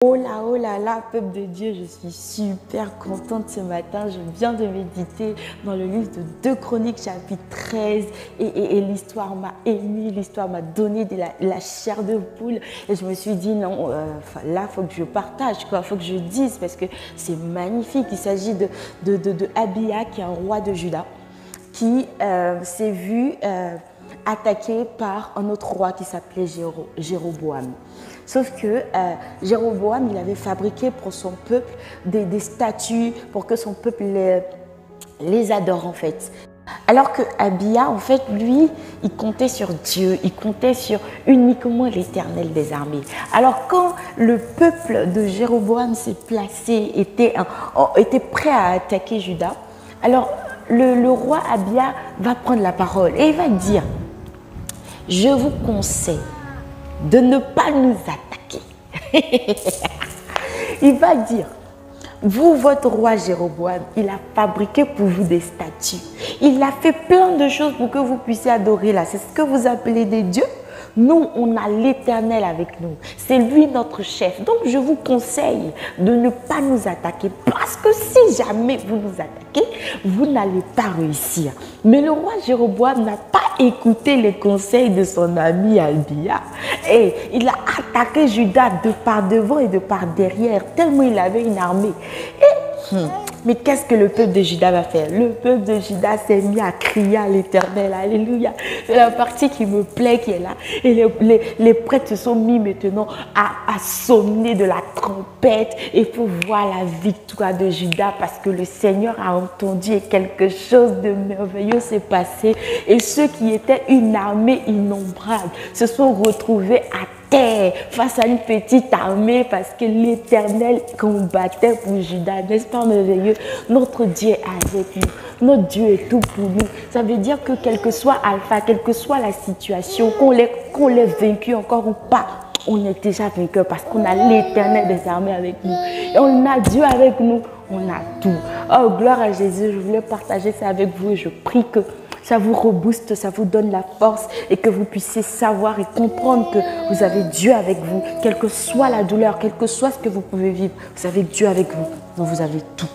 Oh là, peuple de Dieu, je suis super contente ce matin. Je viens de méditer dans le livre de 2 Chroniques, chapitre 13. Et l'histoire m'a émue, l'histoire m'a donné de la chair de poule. Et je me suis dit, non, là, il faut que je partage, il faut que je dise, parce que c'est magnifique. Il s'agit de Abia, qui est un roi de Juda, qui s'est vu attaqué par un autre roi qui s'appelait Jéroboam. Sauf que Jéroboam, il avait fabriqué pour son peuple des statues pour que son peuple les adore en fait. Alors que Abia, en fait, lui, il comptait sur Dieu, il comptait sur uniquement l'Éternel des armées. Alors quand le peuple de Jéroboam s'est placé, était prêt à attaquer Juda, alors le roi Abia va prendre la parole et il va dire: je vous conseille de ne pas nous attaquer. Il va dire: vous, votre roi Jéroboam, il a fabriqué pour vous des statues. Il a fait plein de choses pour que vous puissiez adorer là. C'est ce que vous appelez des dieux. Nous, on a l'Éternel avec nous. C'est lui notre chef. Donc, je vous conseille de ne pas nous attaquer. Parce que si jamais vous nous attaquez, vous n'allez pas réussir. Mais le roi Jéroboam n'a pas écouté les conseils de son ami Abia. Et il a attaqué Juda de par devant et de par derrière, tellement il avait une armée. Mais qu'est-ce que le peuple de Juda va faire? Le peuple de Juda s'est mis à crier à l'Éternel. Alléluia. C'est la partie qui me plaît, qui est là. Et les prêtres se sont mis maintenant à sonner de la trompette. Et pour voir la victoire de Juda, parce que le Seigneur a entendu et quelque chose de merveilleux s'est passé. Et ceux qui étaient une armée innombrable se sont retrouvés à terre face à une petite armée parce que l'Éternel combattait pour Juda. N'est-ce pas merveilleux? Notre Dieu est avec nous. Notre Dieu est tout pour nous. Ça veut dire que quel que soit Alpha, quelle que soit la situation, qu'on l'ait vaincu encore ou pas, on est déjà vainqueur parce qu'on a l'Éternel des armées avec nous. Et on a Dieu avec nous, on a tout. Oh, gloire à Jésus, je voulais partager ça avec vous et je prie que ça vous rebooste, ça vous donne la force et que vous puissiez savoir et comprendre que vous avez Dieu avec vous. Quelle que soit la douleur, quel que soit ce que vous pouvez vivre, vous avez Dieu avec vous. Donc vous avez tout.